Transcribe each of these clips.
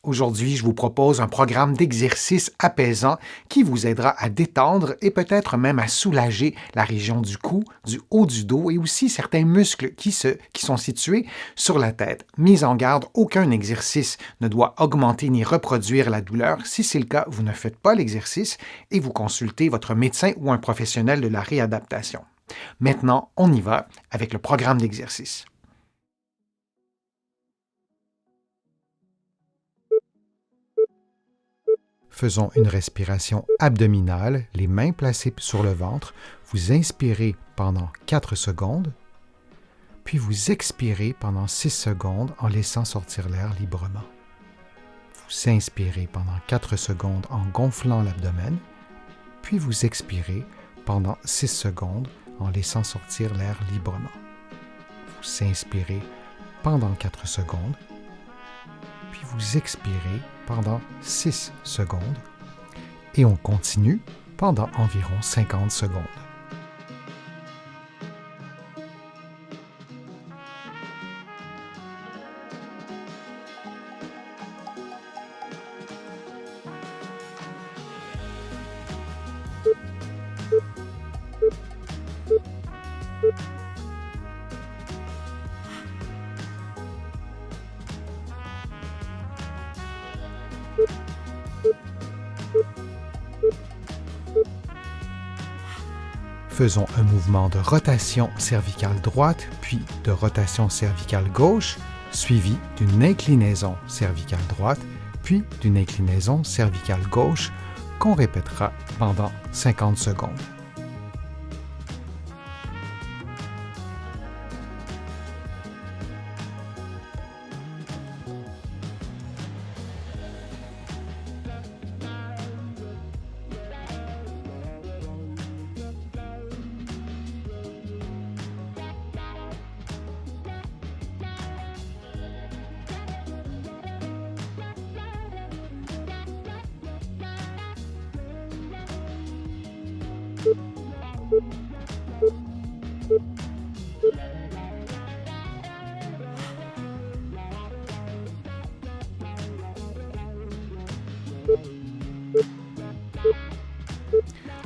Aujourd'hui, je vous propose un programme d'exercices apaisant qui vous aidera à détendre et peut-être même à soulager la région du cou, du haut du dos et aussi certains muscles qui sont situés sur la tête. Mise en garde, aucun exercice ne doit augmenter ni reproduire la douleur. Si c'est le cas, vous ne faites pas l'exercice et vous consultez votre médecin ou un professionnel de la réadaptation. Maintenant, on y va avec le programme d'exercice. Faisons une respiration abdominale, les mains placées sur le ventre. Vous inspirez pendant 4 secondes, puis vous expirez pendant 6 secondes en laissant sortir l'air librement. Vous inspirez pendant 4 secondes en gonflant l'abdomen, puis vous expirez pendant 6 secondes en laissant sortir l'air librement. Vous inspirez pendant 4 secondes, puis vous expirez pendant 6 secondes et on continue pendant environ 50 secondes. Faisons un mouvement de rotation cervicale droite, puis de rotation cervicale gauche, suivi d'une inclinaison cervicale droite, puis d'une inclinaison cervicale gauche qu'on répétera pendant 50 secondes.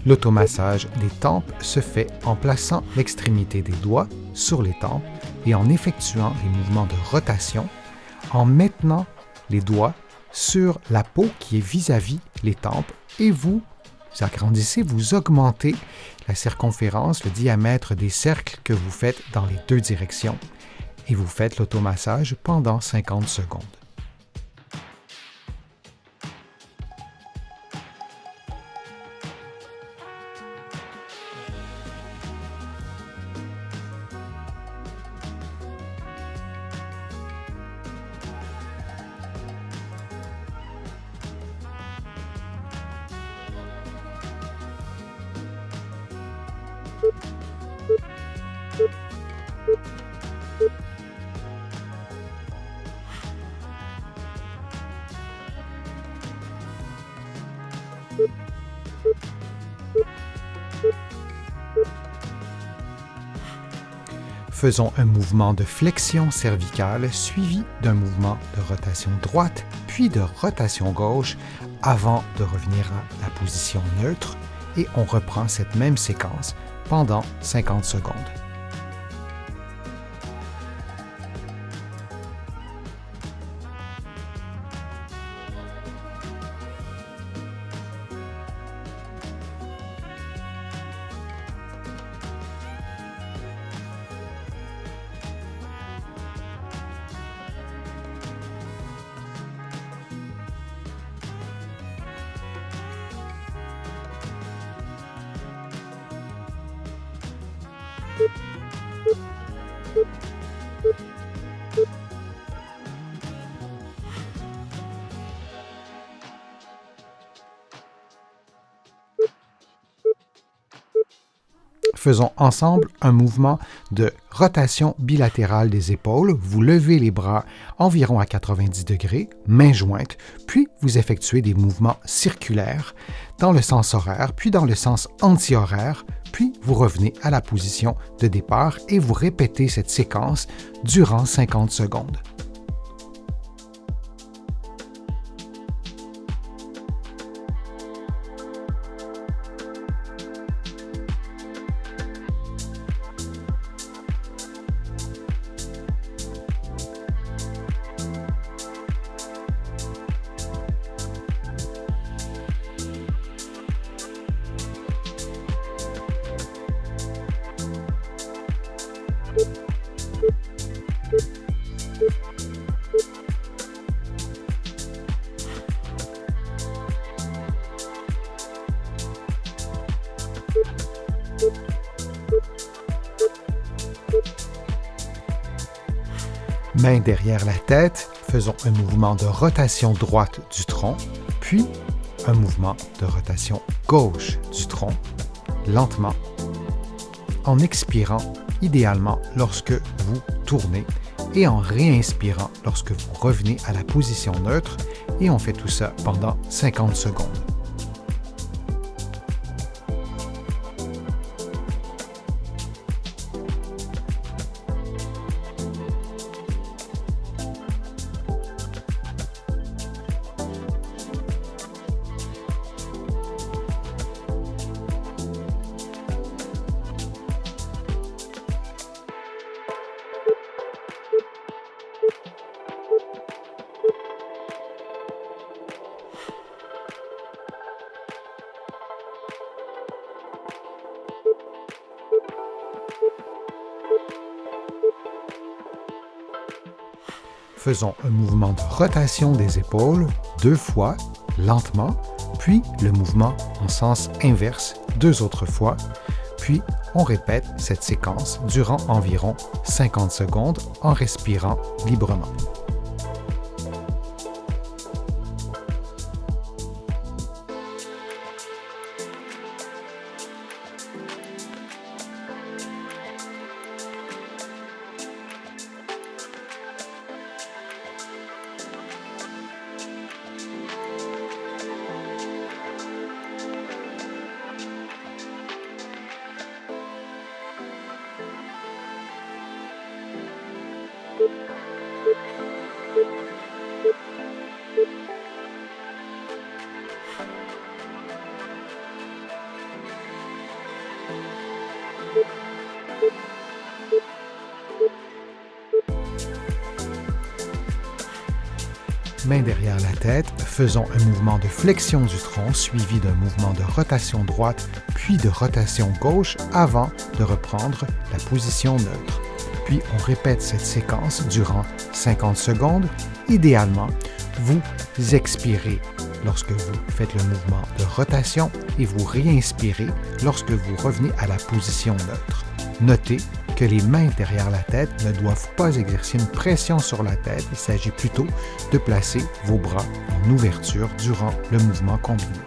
L'automassage des tempes se fait en plaçant l'extrémité des doigts sur les tempes et en effectuant les mouvements de rotation, en maintenant les doigts sur la peau qui est vis-à-vis les tempes et vous agrandissez, vous augmentez la circonférence, le diamètre des cercles que vous faites dans les deux directions et vous faites l'automassage pendant 50 secondes. Faisons un mouvement de flexion cervicale suivi d'un mouvement de rotation droite puis de rotation gauche avant de revenir à la position neutre et on reprend cette même séquence pendant 50 secondes. Faisons ensemble un mouvement de rotation bilatérale des épaules. Vous levez les bras environ à 90 degrés, mains jointes, puis vous effectuez des mouvements circulaires dans le sens horaire, puis dans le sens anti-horaire, puis vous revenez à la position de départ et vous répétez cette séquence durant 50 secondes. Main derrière la tête, faisons un mouvement de rotation droite du tronc, puis un mouvement de rotation gauche du tronc, lentement, en expirant idéalement lorsque vous tournez et en réinspirant lorsque vous revenez à la position neutre, et on fait tout ça pendant 50 secondes. Faisons un mouvement de rotation des épaules 2 fois, lentement, puis le mouvement en sens inverse 2 autres fois, puis on répète cette séquence durant environ 50 secondes en respirant librement. Main derrière la tête, faisons un mouvement de flexion du tronc suivi d'un mouvement de rotation droite puis de rotation gauche avant de reprendre la position neutre. Puis on répète cette séquence durant 50 secondes. Idéalement, vous expirez lorsque vous faites le mouvement de rotation et vous réinspirez lorsque vous revenez à la position neutre. Notez que les mains derrière la tête ne doivent pas exercer une pression sur la tête. Il s'agit plutôt de placer vos bras en ouverture durant le mouvement combiné.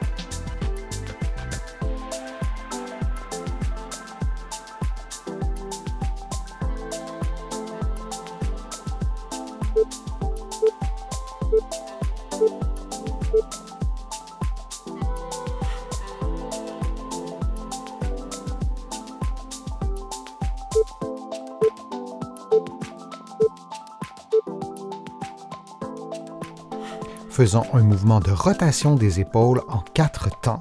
Faisons un mouvement de rotation des épaules en 4 temps.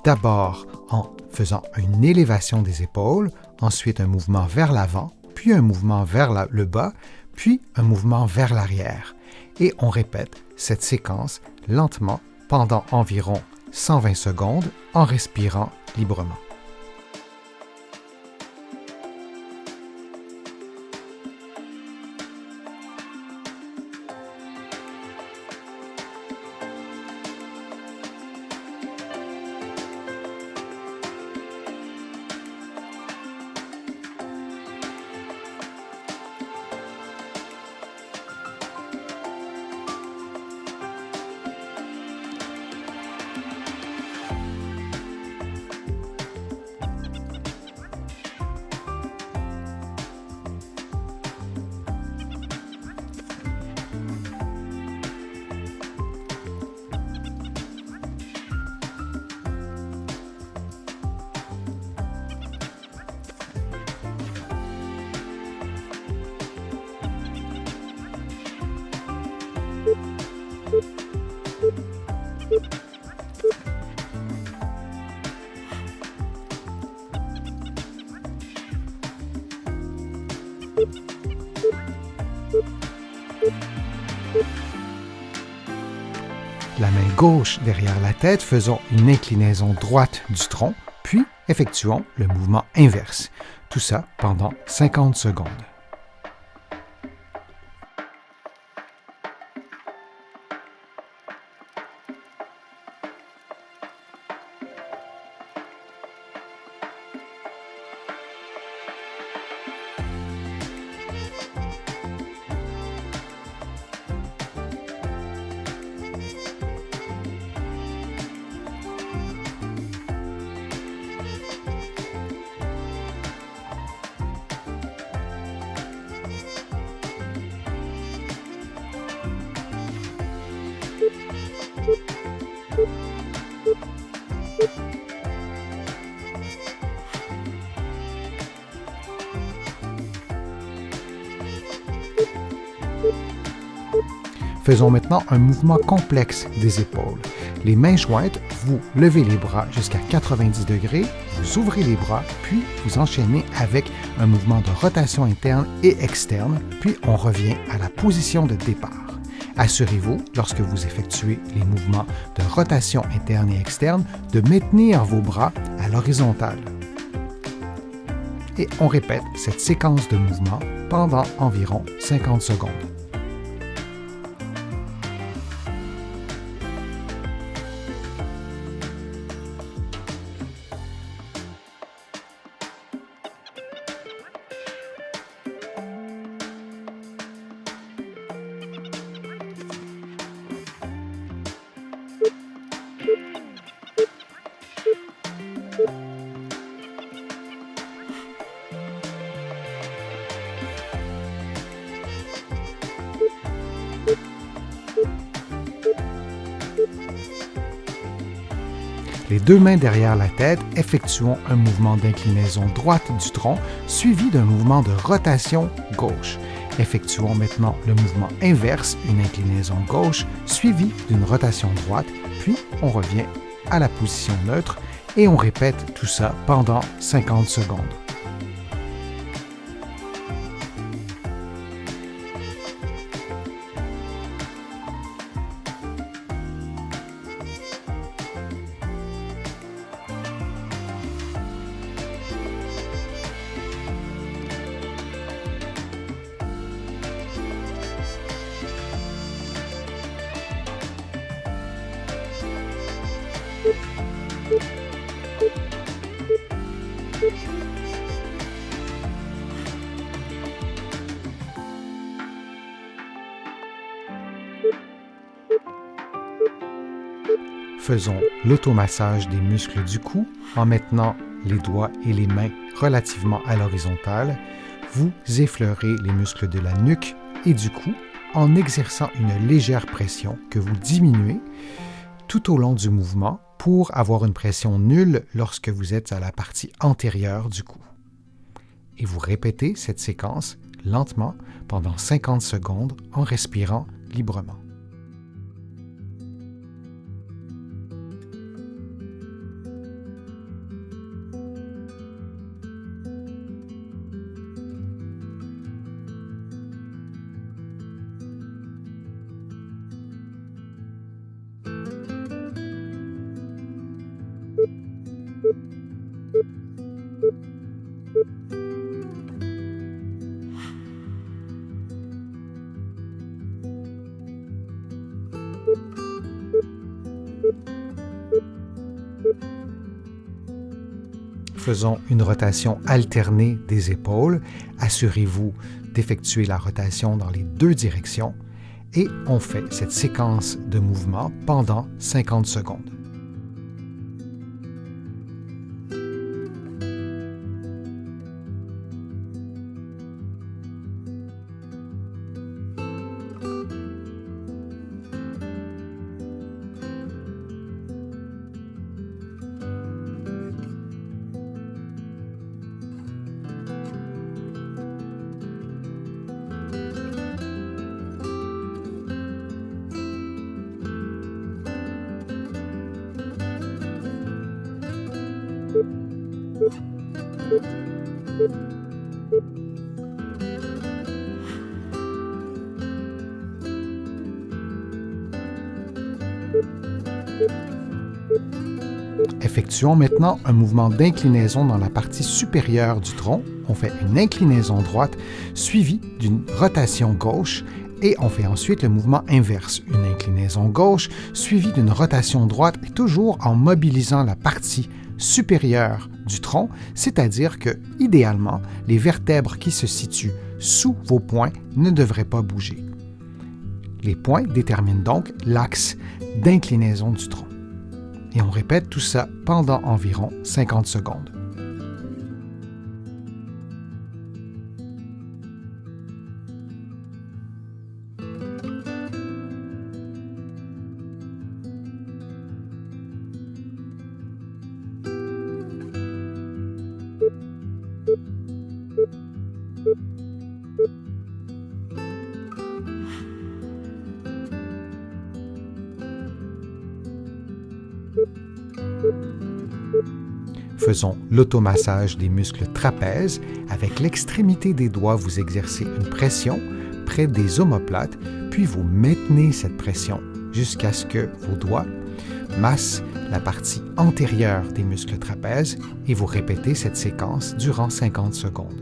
D'abord en faisant une élévation des épaules, ensuite un mouvement vers l'avant, puis un mouvement vers le bas, puis un mouvement vers l'arrière. Et on répète cette séquence lentement pendant environ 120 secondes en respirant librement. La main gauche derrière la tête, faisons une inclinaison droite du tronc, puis effectuons le mouvement inverse. Tout ça pendant 50 secondes. Faisons maintenant un mouvement complexe des épaules. Les mains jointes, vous levez les bras jusqu'à 90 degrés, vous ouvrez les bras, puis vous enchaînez avec un mouvement de rotation interne et externe, puis on revient à la position de départ. Assurez-vous, lorsque vous effectuez les mouvements de rotation interne et externe, de maintenir vos bras à l'horizontale. Et on répète cette séquence de mouvements pendant environ 50 secondes. Les deux mains derrière la tête, effectuons un mouvement d'inclinaison droite du tronc suivi d'un mouvement de rotation gauche. Effectuons maintenant le mouvement inverse, une inclinaison gauche suivie d'une rotation droite, puis on revient à la position neutre et on répète tout ça pendant 50 secondes. Faisons l'automassage des muscles du cou en maintenant les doigts et les mains relativement à l'horizontale. Vous effleurez les muscles de la nuque et du cou en exerçant une légère pression que vous diminuez tout au long du mouvement pour avoir une pression nulle lorsque vous êtes à la partie antérieure du cou. Et vous répétez cette séquence lentement pendant 50 secondes en respirant librement. Faisons une rotation alternée des épaules. Assurez-vous d'effectuer la rotation dans les deux directions et on fait cette séquence de mouvements pendant 50 secondes. Effectuons maintenant un mouvement d'inclinaison dans la partie supérieure du tronc. On fait une inclinaison droite suivie d'une rotation gauche et on fait ensuite le mouvement inverse, une inclinaison gauche suivie d'une rotation droite, et toujours en mobilisant la partie supérieure du tronc, c'est-à-dire que, idéalement, les vertèbres qui se situent sous vos poings ne devraient pas bouger. Les poings déterminent donc l'axe d'inclinaison du tronc. Et on répète tout ça pendant environ 50 secondes. Faisons l'automassage des muscles trapèzes. Avec l'extrémité des doigts, vous exercez une pression près des omoplates, puis vous maintenez cette pression jusqu'à ce que vos doigts massent la partie antérieure des muscles trapèzes et vous répétez cette séquence durant 50 secondes.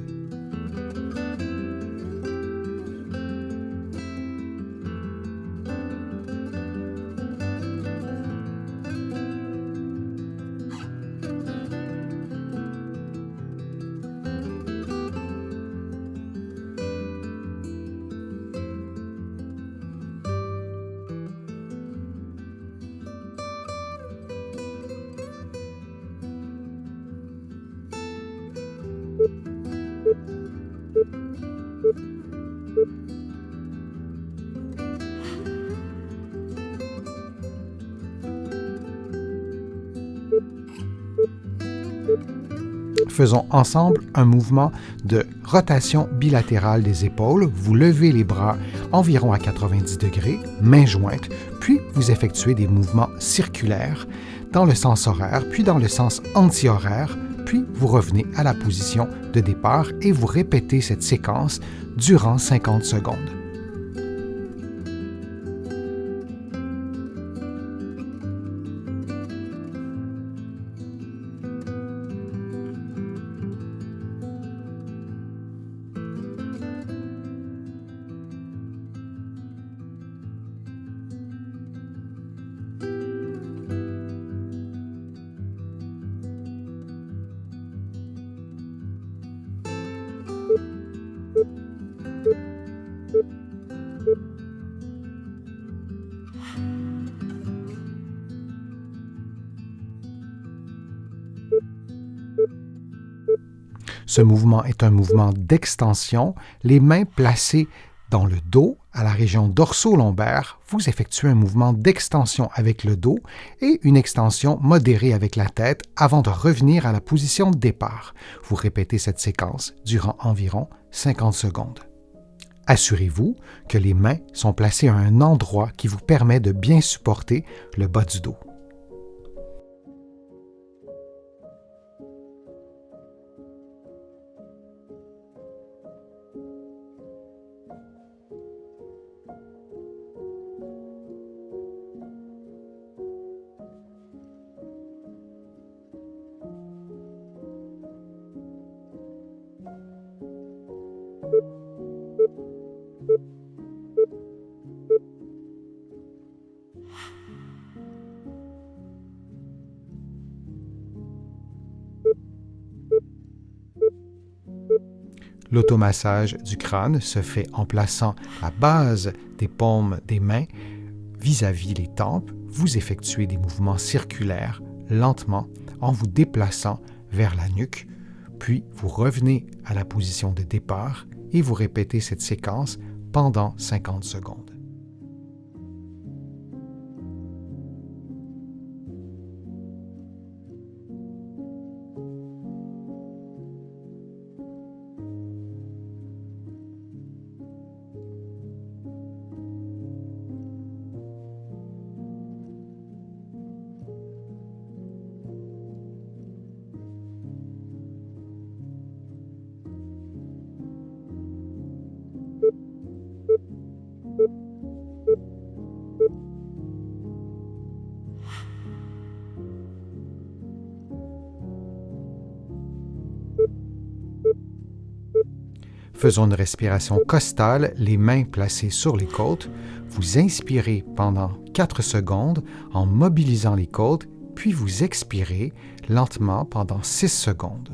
Faisons ensemble un mouvement de rotation bilatérale des épaules. Vous levez les bras environ à 90 degrés, mains jointes, puis vous effectuez des mouvements circulaires dans le sens horaire, puis dans le sens anti-horaire, puis vous revenez à la position de départ et vous répétez cette séquence durant 50 secondes. Ce mouvement est un mouvement d'extension. Les mains placées dans le dos, à la région dorso-lombaire, vous effectuez un mouvement d'extension avec le dos et une extension modérée avec la tête avant de revenir à la position de départ. Vous répétez cette séquence durant environ 50 secondes. Assurez-vous que les mains sont placées à un endroit qui vous permet de bien supporter le bas du dos. L'automassage du crâne se fait en plaçant la base des paumes des mains vis-à-vis les tempes. Vous effectuez des mouvements circulaires lentement en vous déplaçant vers la nuque, puis vous revenez à la position de départ et vous répétez cette séquence pendant 50 secondes. Faisons une respiration costale, les mains placées sur les côtes. Vous inspirez pendant 4 secondes en mobilisant les côtes, puis vous expirez lentement pendant 6 secondes.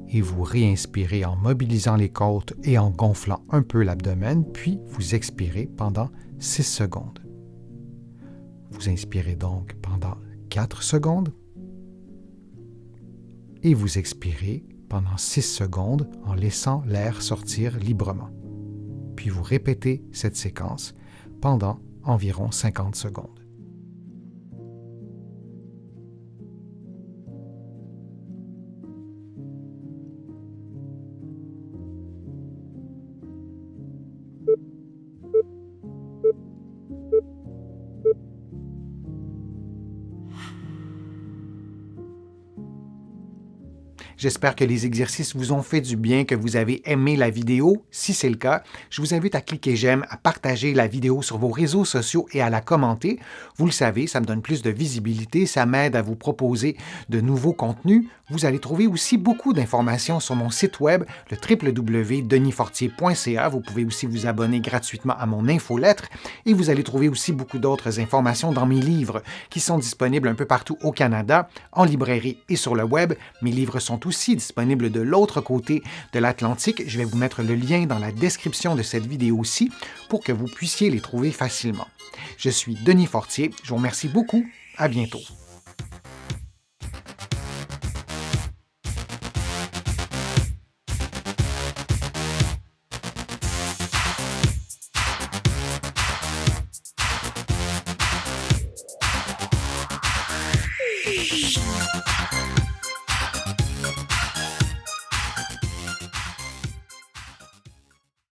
Et vous réinspirez en mobilisant les côtes et en gonflant un peu l'abdomen, puis vous expirez pendant 6 secondes. Vous inspirez donc pendant 4 secondes et vous expirez pendant 6 secondes en laissant l'air sortir librement. Puis vous répétez cette séquence pendant environ 50 secondes. J'espère que les exercices vous ont fait du bien, que vous avez aimé la vidéo. Si c'est le cas, je vous invite à cliquer j'aime, à partager la vidéo sur vos réseaux sociaux et à la commenter. Vous le savez, ça me donne plus de visibilité, ça m'aide à vous proposer de nouveaux contenus. Vous allez trouver aussi beaucoup d'informations sur mon site web, le www.denisfortier.ca. Vous pouvez aussi vous abonner gratuitement à mon infolettre et vous allez trouver aussi beaucoup d'autres informations dans mes livres qui sont disponibles un peu partout au Canada, en librairie et sur le web. Mes livres sont aussi disponibles de l'autre côté de l'Atlantique. Je vais vous mettre le lien dans la description de cette vidéo-ci pour que vous puissiez les trouver facilement. Je suis Denis Fortier. Je vous remercie beaucoup. À bientôt.